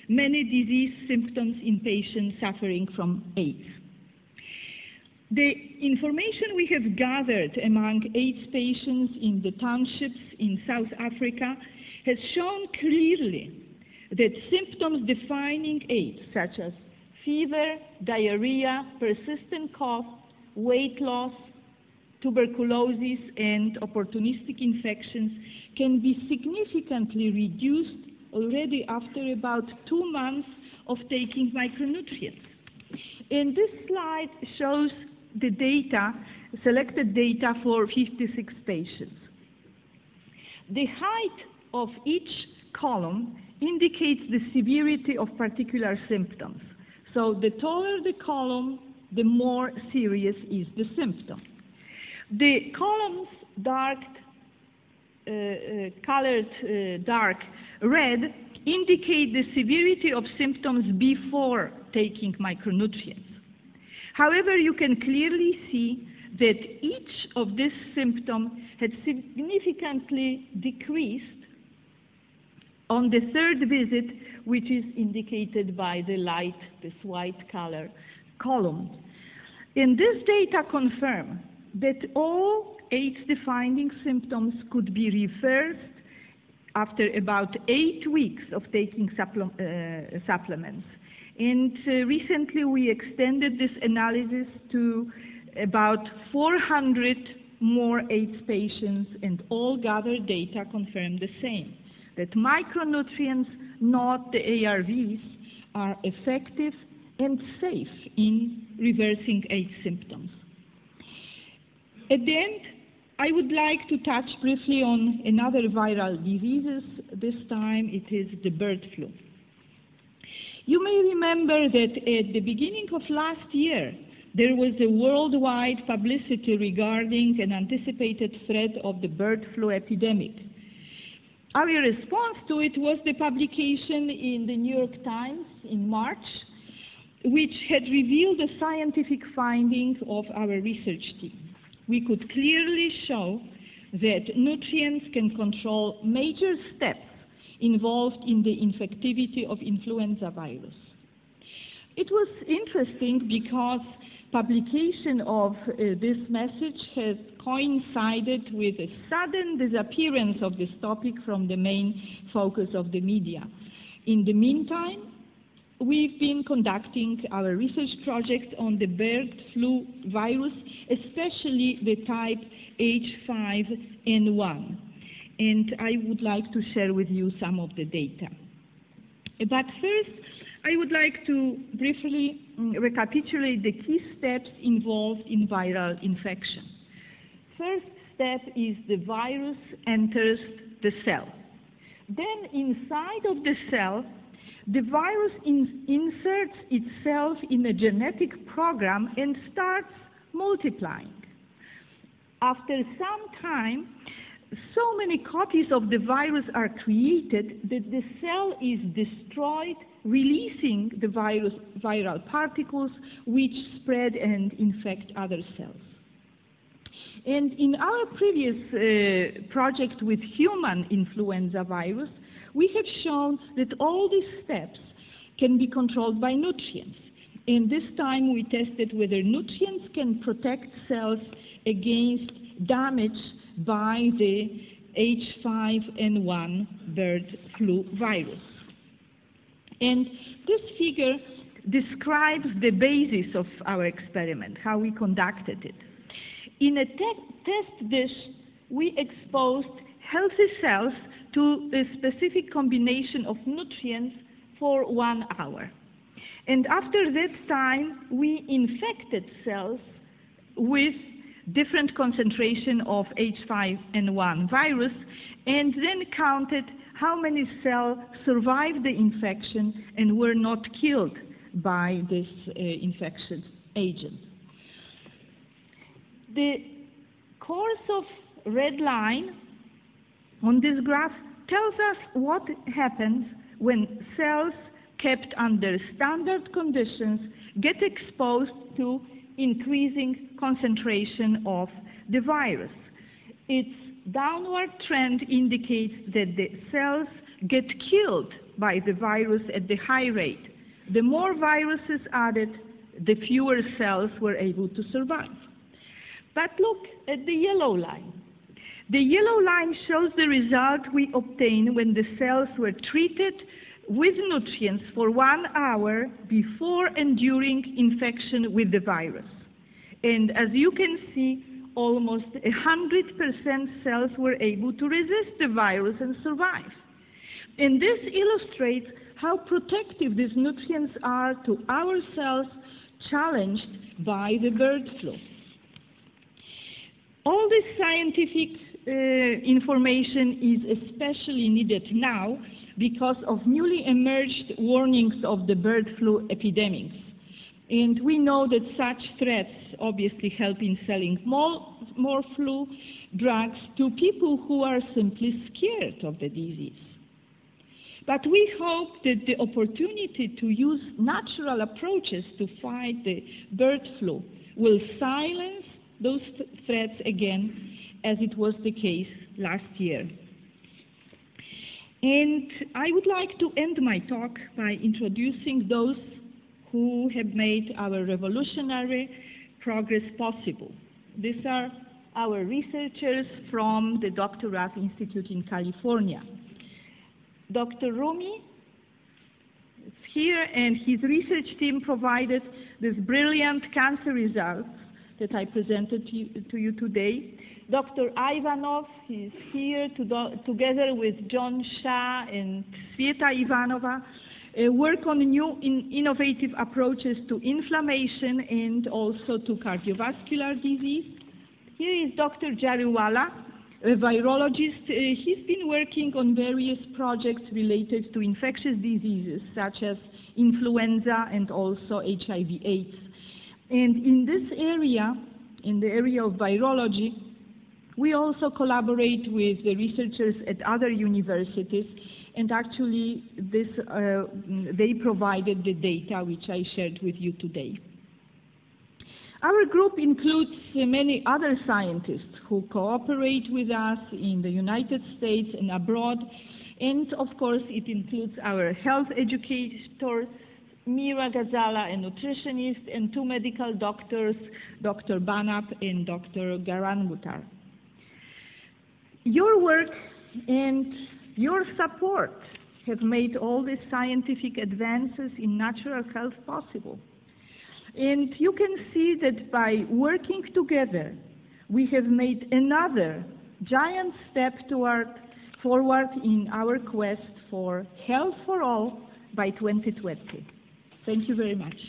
many disease symptoms in patients suffering from AIDS. The information we have gathered among AIDS patients in the townships in South Africa has shown clearly that symptoms defining AIDS, such as fever, diarrhea, persistent cough, weight loss, tuberculosis, and opportunistic infections can be significantly reduced already after about 2 months of taking micronutrients. And this slide shows the data, selected data for 56 patients. The height of each column indicates the severity of particular symptoms. So the taller the column, the more serious is the symptom. The columns colored dark red indicate the severity of symptoms before taking micronutrients. However, you can clearly see that each of these symptoms had significantly decreased on the third visit, which is indicated by the light, this white color column. And this data confirm that all AIDS-defining symptoms could be reversed after about 8 weeks of taking supplements. And recently we extended this analysis to about 400 more AIDS patients, and all gathered data confirm the same, that micronutrients, not the ARVs, are effective and safe in reversing AIDS symptoms. At the end, I would like to touch briefly on another viral disease. This time it is the bird flu. You may remember that at the beginning of last year, there was a worldwide publicity regarding an anticipated threat of the bird flu epidemic. Our response to it was the publication in the New York Times in March, which had revealed the scientific findings of our research team. We could clearly show that nutrients can control major steps involved in the infectivity of influenza virus. It was interesting because publication of this message has coincided with a sudden disappearance of this topic from the main focus of the media. In the meantime, we've been conducting our research project on the bird flu virus, especially the type H5N1. And I would like to share with you some of the data. But first, I would like to briefly recapitulate the key steps involved in viral infection. First step is the virus enters the cell. Then inside of the cell, the virus inserts itself in a genetic program and starts multiplying. After some time, so many copies of the virus are created that the cell is destroyed, releasing the viral particles which spread and infect other cells. And in our previous project with human influenza virus, we have shown that all these steps can be controlled by nutrients. And this time we tested whether nutrients can protect cells against damage by the H5N1 bird flu virus. And this figure describes the basis of our experiment, how we conducted it. In a test dish, we exposed healthy cells to a specific combination of nutrients for 1 hour. And after that time, we infected cells with different concentration of H5N1 virus and then counted how many cells survived the infection and were not killed by this infectious agent. The course of red line on this graph tells us what happens when cells kept under standard conditions get exposed to increasing concentration of the virus. Its downward trend indicates that the cells get killed by the virus at the high rate. The more viruses added, the fewer cells were able to survive. But look at the yellow line. The yellow line shows the result we obtained when the cells were treated with nutrients for 1 hour before and during infection with the virus. And as you can see, almost 100% cells were able to resist the virus and survive. And this illustrates how protective these nutrients are to our cells challenged by the bird flu. All this scientific information is especially needed now because of newly emerged warnings of the bird flu epidemics. And we know that such threats obviously help in selling more flu drugs to people who are simply scared of the disease. But we hope that the opportunity to use natural approaches to fight the bird flu will silence those threats again, as it was the case last year. And I would like to end my talk by introducing those who have made our revolutionary progress possible. These are our researchers from the Dr. Rath Institute in California. Dr. Rumi is here, and his research team provided these brilliant cancer results that I presented to you today. Dr. Ivanov is here together with John Shah and Sveta Ivanova, work on new innovative approaches to inflammation and also to cardiovascular disease. Here is Dr. Jariwala, a virologist. He's been working on various projects related to infectious diseases such as influenza and also HIV/AIDS. And in this area, in the area of virology, we also collaborate with the researchers at other universities, and actually they provided the data which I shared with you today. Our group includes many other scientists who cooperate with us in the United States and abroad, and of course it includes our health educators, Mira Gazala, a nutritionist, and 2 medical doctors, Dr. Banap and Dr. Garanmutar. Your work and your support have made all these scientific advances in natural health possible. And you can see that by working together, we have made another giant step forward in our quest for health for all by 2020. Thank you very much.